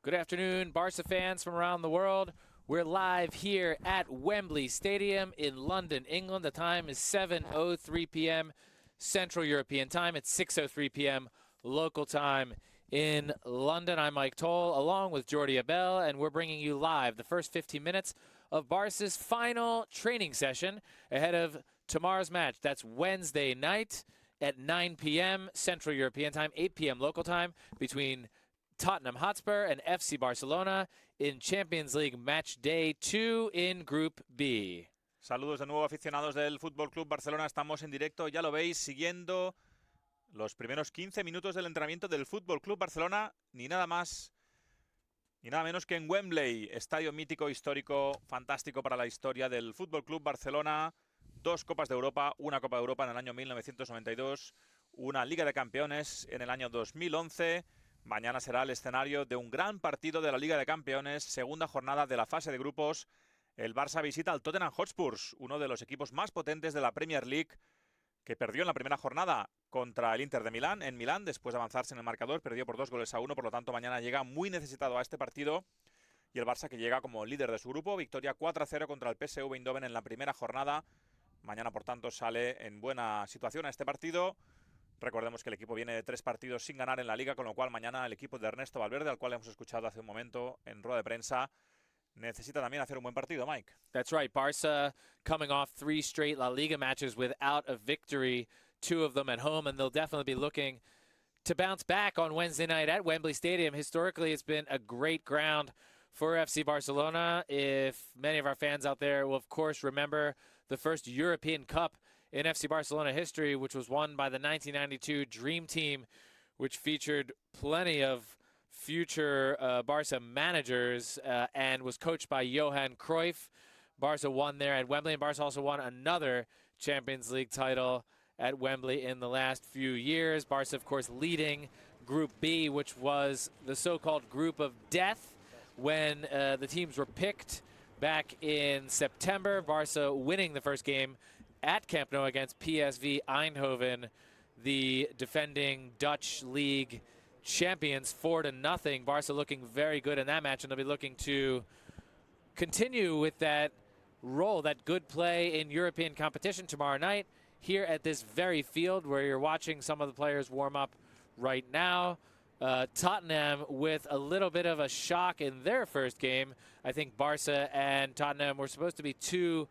Good afternoon, Barça fans from around the world. We're live here at Wembley Stadium in London, England. The time is 7:03 p.m. Central European Time. It's 6:03 p.m. local time in London. I'm Mike Toll, along with Jordi Abel, and we're bringing you live the first 15 minutes of Barca's final training session ahead of tomorrow's match. That's Wednesday night at 9 p.m. Central European Time, 8 p.m. local time, between Tottenham Hotspur and FC Barcelona in Champions League Match Day 2 in Group B. Saludos de nuevo, aficionados del Fútbol Club Barcelona. Estamos en directo, ya lo veis, siguiendo los primeros 15 minutos del entrenamiento del Fútbol Club Barcelona, ni nada más ni nada menos que en Wembley, estadio mítico, histórico, fantástico para la historia del Fútbol Club Barcelona. 2 Copas de Europa, una Copa de Europa en el año 1992, una Liga de Campeones en el año 2011. Mañana será el escenario de un gran partido de la Liga de Campeones, segunda jornada de la fase de grupos. El Barça visita al Tottenham Hotspur, uno de los equipos más potentes de la Premier League, que perdió en la primera jornada contra el Inter de Milán, en Milán, después de avanzarse en el marcador, perdió por 2-1, por lo tanto mañana llega muy necesitado a este partido. Y el Barça que llega como líder de su grupo, victoria 4-0 contra el PSV Eindhoven en la primera jornada. Mañana, por tanto, sale en buena situación a este partido. Recordemos que el equipo viene de 3 partidos sin ganar en la Liga, con lo cual mañana el equipo de Ernesto Valverde, al cual hemos escuchado hace un momento en rueda de prensa, necesita también hacer un buen partido, Mike. That's right. Barca coming off 3 straight La Liga matches without a victory, 2 of them at home, and they'll definitely be looking to bounce back on Wednesday night at Wembley Stadium. Historically, it's been a great ground for FC Barcelona. If many of our fans out there will, of course, remember the first European Cup in FC Barcelona history, which was won by the 1992 Dream Team, which featured plenty of future Barca managers and was coached by Johan Cruyff. Barca won there at Wembley, and Barca also won another Champions League title at Wembley in the last few years. Barca, of course, leading Group B, which was the so-called group of death when the teams were picked back in September. Barca winning the first game at Camp Nou against PSV Eindhoven, the defending Dutch League champions, 4-0. Barca looking very good in that match, and they'll be looking to continue with that role, that good play in European competition tomorrow night here at this very field where you're watching some of the players warm up right now. Tottenham with a little bit of a shock in their first game. I think Barca and Tottenham were supposed to be 2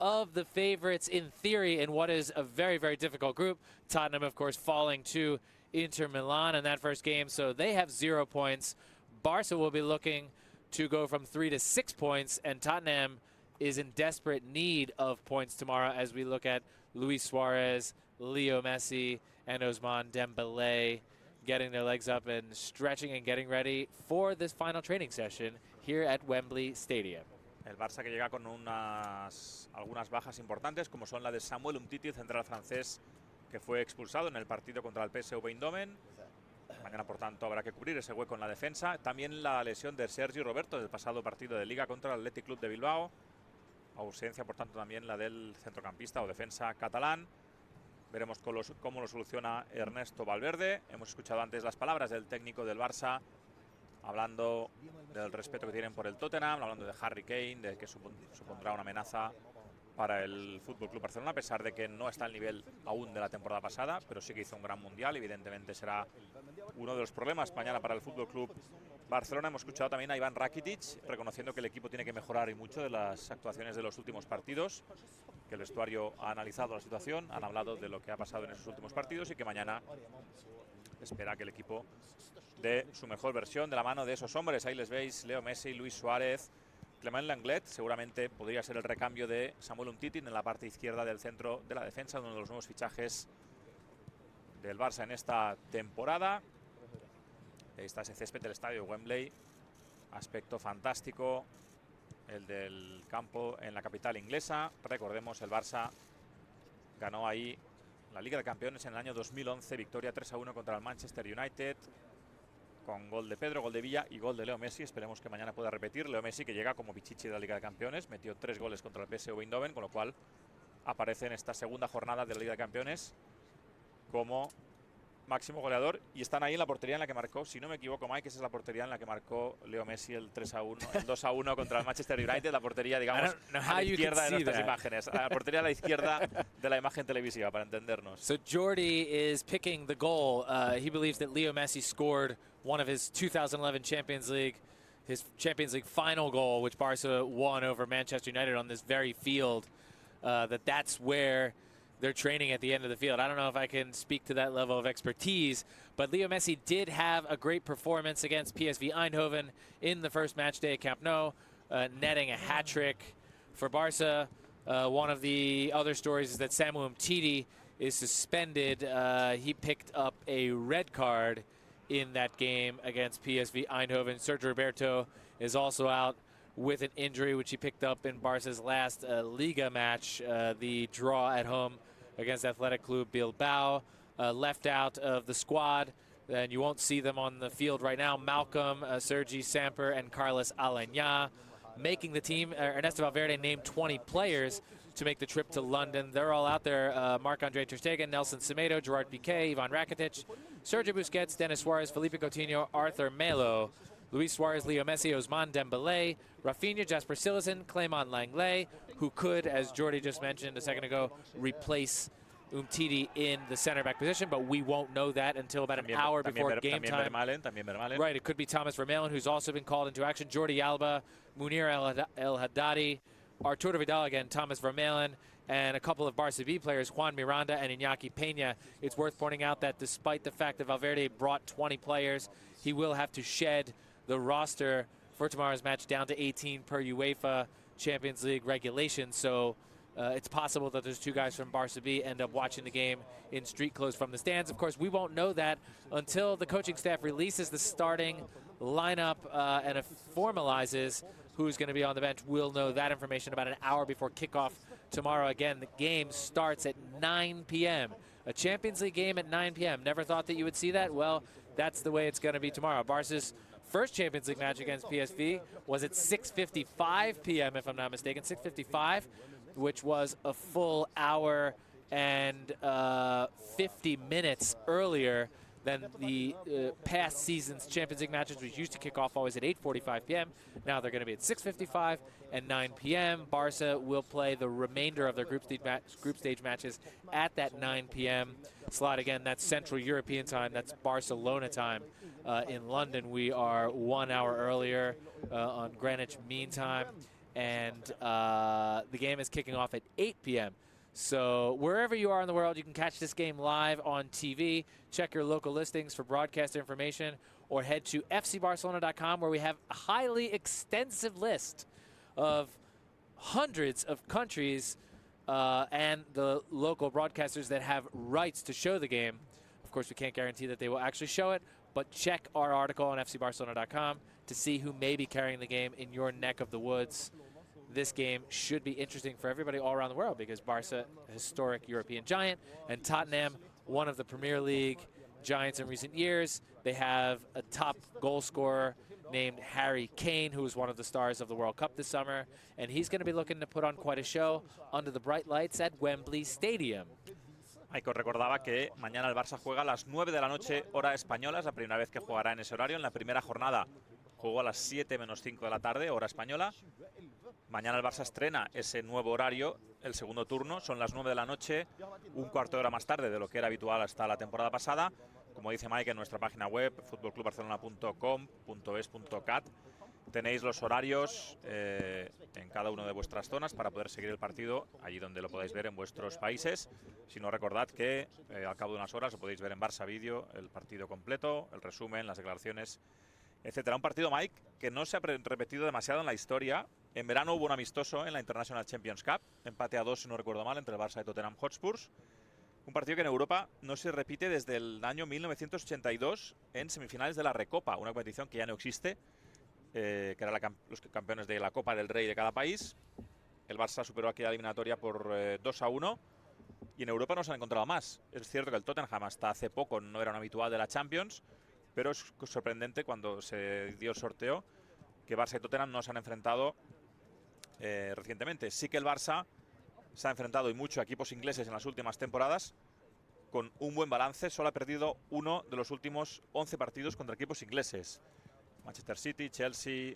of the favorites in theory in what is a very, very difficult group. Tottenham, of course, falling to Inter Milan in that first game, so they have 0 points. Barca will be looking to go from 3 to 6 points, and Tottenham is in desperate need of points tomorrow as we look at Luis Suarez, Leo Messi, and Ousmane Dembélé getting their legs up and stretching and getting ready for this final training session here at Wembley Stadium. El Barça que llega con algunas bajas importantes, como son la de Samuel Umtiti, central francés, que fue expulsado en el partido contra el PSV Eindhoven. Mañana, por tanto, habrá que cubrir ese hueco en la defensa. También la lesión de Sergi Roberto del pasado partido de Liga contra el Athletic Club de Bilbao. Ausencia, por tanto, también la del centrocampista o defensa catalán. Veremos cómo lo soluciona Ernesto Valverde. Hemos escuchado antes las palabras del técnico del Barça, hablando del respeto que tienen por el Tottenham, hablando de Harry Kane, de que supondrá una amenaza para el Fútbol Club Barcelona, a pesar de que no está al nivel aún de la temporada pasada, pero sí que hizo un gran mundial. Evidentemente será uno de los problemas mañana para el Fútbol Club Barcelona. Hemos escuchado también a Iván Rakitic reconociendo que el equipo tiene que mejorar y mucho de las actuaciones de los últimos partidos, que el vestuario ha analizado la situación, han hablado de lo que ha pasado en esos últimos partidos y que mañana espera que el equipo dé su mejor versión de la mano de esos hombres. Ahí les veis, Leo Messi, Luis Suárez, Clement Lenglet. Seguramente podría ser el recambio de Samuel Umtiti en la parte izquierda del centro de la defensa, uno de los nuevos fichajes del Barça en esta temporada. Ahí está ese césped del estadio de Wembley, aspecto fantástico el del campo en la capital inglesa. Recordemos, el Barça ganó ahí la Liga de Campeones en el año 2011, victoria 3-1 contra el Manchester United, con gol de Pedro, gol de Villa y gol de Leo Messi. Esperemos que mañana pueda repetir. Leo Messi, que llega como pichichi de la Liga de Campeones, metió 3 goles contra el PSV Eindhoven, con lo cual aparece en esta segunda jornada de la Liga de Campeones como máximo goleador, y están ahí en la portería en la que marcó, si no me equivoco, Mike, esa es la portería en la que marcó Leo Messi el 3-1, el 2-1 contra el Manchester United, la portería, digamos, a la izquierda de nuestras imágenes, a la portería a la izquierda de la imagen televisiva, para entendernos. So Jordi is picking the goal. He believes that Leo Messi scored one of his 2011 his Champions League final goal, which Barca won over Manchester United on this very field, that's where they're training at the end of the field. I don't know if I can speak to that level of expertise, but Leo Messi did have a great performance against PSV Eindhoven in the first match day at Camp Nou, netting a hat trick for Barca. One of the other stories is that Samuel Umtiti is suspended. He picked up a red card in that game against PSV Eindhoven. Sergio Roberto is also out with an injury, which he picked up in Barca's last Liga match, the draw at home against Athletic Club Bilbao. Left out of the squad, and you won't see them on the field right now. Malcolm, Sergi Samper, and Carlos Aleñá making the team. Ernesto Valverde named 20 players to make the trip to London. They're all out there. Marc-Andre Ter Stegen, Nelson Semedo, Gerard Piqué, Ivan Rakitic, Sergio Busquets, Denis Suarez, Felipe Coutinho, Arthur Melo, Luis Suarez, Leo Messi, Ousmane Dembélé, Rafinha, Jasper Cillessen, Clément Lenglet, who could, as Jordi just mentioned a second ago, replace Umtiti in the center back position, but we won't know that until about an hour before game time. Right, it could be Thomas Vermaelen, who's also been called into action, Jordi Alba, Munir El Haddadi, Arturo Vidal again, Thomas Vermaelen, and a couple of Barça B players, Juan Miranda and Iñaki Peña. It's worth pointing out that despite the fact that Valverde brought 20 players, he will have to shed the roster for tomorrow's match down to 18 per UEFA Champions League regulations. So it's possible that those two guys from Barça B end up watching the game in street clothes from the stands. Of course, we won't know that until the coaching staff releases the starting lineup and it formalizes who's going to be on the bench. We'll know that information about an hour before kickoff tomorrow. Again, the game starts at 9 p.m. A Champions League game at 9 p.m. Never thought that you would see that? Well, that's the way it's going to be tomorrow. Barca's first Champions League match against PSV was at 6:55 p.m., if I'm not mistaken, 6:55, which was a full hour and 50 minutes earlier than the past season's Champions League matches, which used to kick off always at 8:45 p.m. Now they're going to be at 6:55 and 9 p.m. Barca will play the remainder of their group stage matches at that 9 p.m. slot. Again, that's Central European time. That's Barcelona time. In London, we are 1 hour earlier on Greenwich Mean Time, and the game is kicking off at 8 p.m. So wherever you are in the world, you can catch this game live on TV. Check your local listings for broadcast information, or head to fcbarcelona.com, where we have a highly extensive list of hundreds of countries and the local broadcasters that have rights to show the game. Of course, we can't guarantee that they will actually show it, but check our article on fcbarcelona.com to see who may be carrying the game in your neck of the woods. This game should be interesting for everybody all around the world, because Barca, a historic European giant, and Tottenham, one of the Premier League giants in recent years. They have a top goal scorer named Harry Kane, who was one of the stars of the World Cup this summer, and he's going to be looking to put on quite a show under the bright lights at Wembley Stadium. Aiko recordaba que mañana el Barça juega a las 9 de la noche, hora española. Es la primera vez que jugará en ese horario. En la primera jornada jugó a las 7 menos 5 de la tarde, hora española. Mañana el Barça estrena ese nuevo horario, el segundo turno. Son las 9 de la noche, un cuarto de hora más tarde de lo que era habitual hasta la temporada pasada. Como dice Mike, en nuestra página web, futbolclubbarcelona.com.es.cat, tenéis los horarios en cada una de vuestras zonas para poder seguir el partido allí donde lo podáis ver en vuestros países. Si no, recordad que al cabo de unas horas lo podéis ver en Barça Vídeo, el partido completo, el resumen, las declaraciones, etcétera. Un partido, Mike, que no se ha repetido demasiado en la historia. En verano hubo un amistoso en la International Champions Cup, empate a 2, si no recuerdo mal, entre el Barça y Tottenham Hotspur. Un partido que en Europa no se repite desde el año 1982 en semifinales de la Recopa, una competición que ya no existe, que era los campeones de la Copa del Rey de cada país. El Barça superó aquella eliminatoria por 2-1 y en Europa no se han encontrado más. Es cierto que el Tottenham hasta hace poco no era un habitual de la Champions, pero es sorprendente cuando se dio el sorteo que Barça y Tottenham no se han enfrentado recientemente. Sí que el Barça se ha enfrentado y mucho a equipos ingleses en las últimas temporadas, con un buen balance, solo ha perdido uno de los últimos 11 partidos contra equipos ingleses. Manchester City, Chelsea,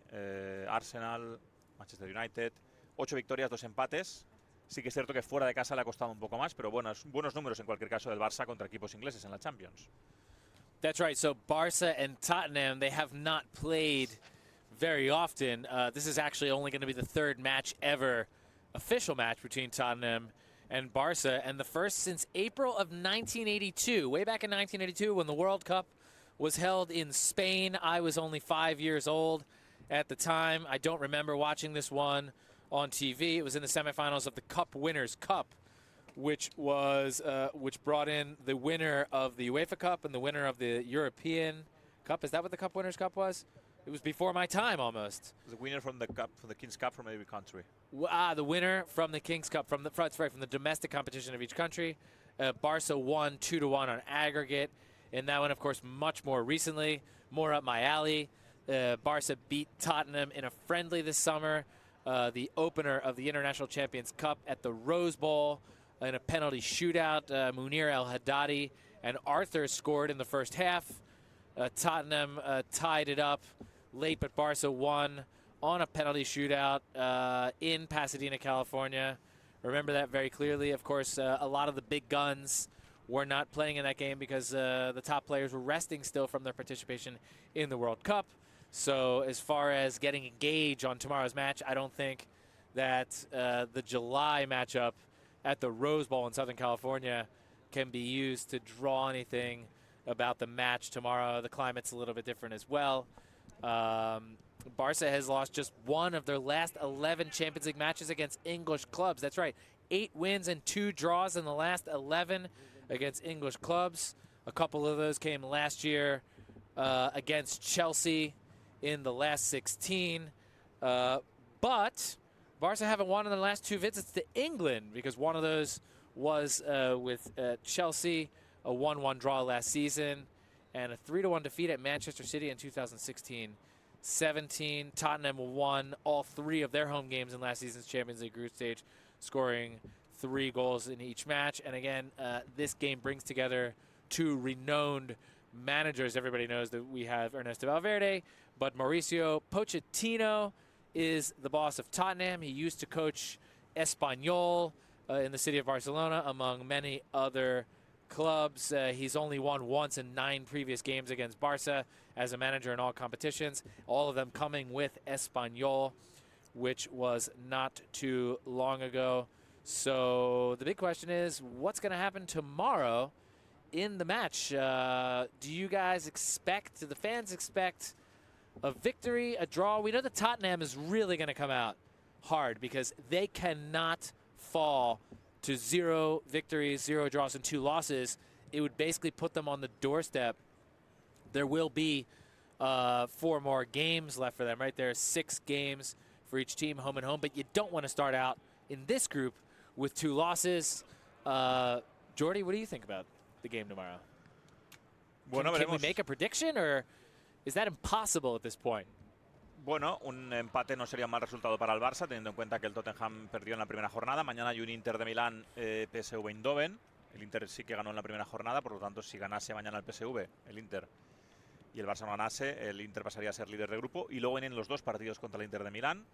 Arsenal, Manchester United. 8 victorias, 2 empates. Sí que es cierto que fuera de casa le ha costado un poco más, pero buenos números en cualquier caso del Barça contra equipos ingleses en la Champions. That's right. So Barça and Tottenham, they have not played very often. This is actually only going to be the third match ever, official match between Tottenham and Barça, and the first since April of 1982. Way back in 1982 when the World Cup was held in Spain. I was only 5 years old at the time. I don't remember watching this one on TV. It was in the semifinals of the Cup Winners' Cup, which brought in the winner of the UEFA Cup and the winner of the European Cup. Is that what the Cup Winners' Cup was? It was before my time almost. The winner from the cup, from the King's Cup from every country. The winner from the King's Cup, from the domestic competition of each country. Barca won 2-1 on aggregate. And that one, of course, much more recently, more up my alley. Barca beat Tottenham in a friendly this summer. The opener of the International Champions Cup at the Rose Bowl in a penalty shootout. Munir El-Haddadi and Arthur scored in the first half. Tottenham tied it up late, but Barca won on a penalty shootout in Pasadena, California. Remember that very clearly. Of course, a lot of the big guns were not playing in that game because the top players were resting still from their participation in the World Cup. So as far as getting a gauge on tomorrow's match, I don't think that the July matchup at the Rose Bowl in Southern California can be used to draw anything about the match tomorrow. The climate's a little bit different as well. Barca has lost just one of their last 11 Champions League matches against English clubs. That's right, 8 wins and 2 draws in the last 11 against English clubs. A couple of those came last year against Chelsea in the last 16. But Barca haven't won in the last 2 visits to England because one of those was with Chelsea, a 1-1 draw last season, and a 3-1 defeat at Manchester City in 2016-17. Tottenham won all 3 of their home games in last season's Champions League group stage, scoring 3 goals in each match. And again, this game brings together 2 renowned managers. Everybody knows that we have Ernesto Valverde, but Mauricio Pochettino is the boss of Tottenham. He used to coach Espanyol in the city of Barcelona, among many other clubs. He's only won once in 9 previous games against Barca as a manager in all competitions, all of them coming with Espanyol, which was not too long ago. So the big question is, what's going to happen tomorrow in the match? Do you guys expect, do the fans expect a victory, a draw? We know that Tottenham is really going to come out hard because they cannot fall to 0 victories, 0 draws, and 2 losses. It would basically put them on the doorstep. There will be 4 more games left for them, right? There are 6 games for each team, home and home, but you don't want to start out in this group with 2 losses. Jordi, what do you think about the game tomorrow? Can we make a prediction, or is that impossible at this point? Bueno, un empate no sería un mal resultado para el Barça, teniendo en cuenta que el Tottenham perdió en la primera jornada. Mañana hay un Inter de Milán, PSV Eindhoven. El Inter sí que ganó en la primera jornada, por lo tanto, si ganase mañana el PSV, el Inter, y el Barça no ganase, el Inter pasaría a ser líder de grupo. Y luego vienen los 2 partidos contra el Inter de Milán.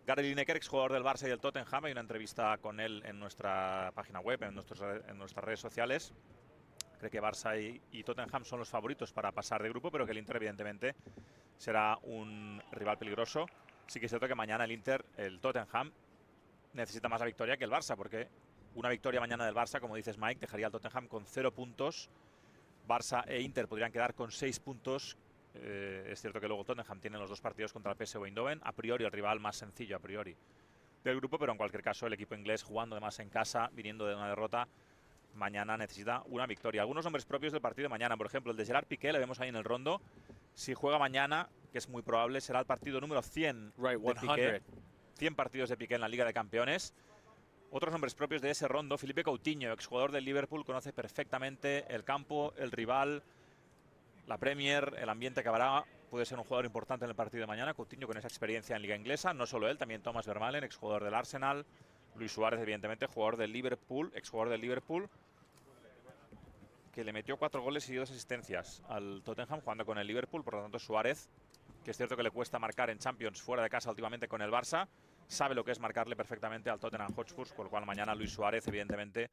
Gary Lineker, exjugador del Barça y del Tottenham, hay una entrevista con él en nuestra página web, en nuestras redes sociales. Cree que Barça y Tottenham son los favoritos para pasar de grupo, pero que el Inter, evidentemente, será un rival peligroso. Sí que es cierto que mañana el Tottenham necesita más la victoria que el Barça, porque una victoria mañana del Barça, como dices, Mike, dejaría al Tottenham con 0 puntos. Barça e Inter podrían quedar con 6 puntos. Es cierto que luego Tottenham tiene los 2 partidos contra el PSV Eindhoven, a priori el rival más sencillo del grupo, pero en cualquier caso el equipo inglés, jugando además en casa, viniendo de una derrota, mañana necesita una victoria. Algunos nombres propios del partido de mañana, por ejemplo, el de Gerard Piqué, le vemos ahí en el rondo. Si juega mañana, que es muy probable, será el partido número 100 de Piqué. 100 partidos de Piqué en la Liga de Campeones. Otros nombres propios de ese rondo: Felipe Coutinho, exjugador del Liverpool, conoce perfectamente el campo, el rival, la Premier, el ambiente que habrá. Puede ser un jugador importante en el partido de mañana. Coutinho con esa experiencia en Liga Inglesa. No solo él, también Thomas Vermaelen, exjugador del Arsenal. Luis Suárez, evidentemente, jugador del Liverpool, exjugador del Liverpool. que le metió 4 goles y 2 asistencias al Tottenham jugando con el Liverpool. Por lo tanto, Suárez, que es cierto que le cuesta marcar en Champions fuera de casa últimamente con el Barça, sabe lo que es marcarle perfectamente al Tottenham Hotspur, con lo cual mañana Luis Suárez, evidentemente,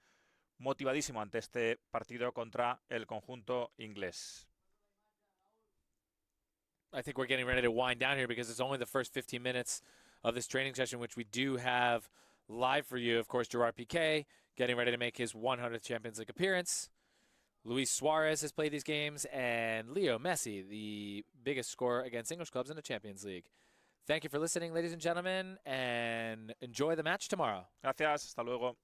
motivadísimo ante este partido contra el conjunto inglés. I think we're getting ready to wind down here because it's only the first 15 minutes of this training session, which we do have live for you. Of course, Gerard Piqué getting ready to make his 100th Champions League appearance. Luis Suarez has played these games, and Leo Messi, the biggest scorer against English clubs in the Champions League. Thank you for listening, ladies and gentlemen, and enjoy the match tomorrow. Gracias, hasta luego.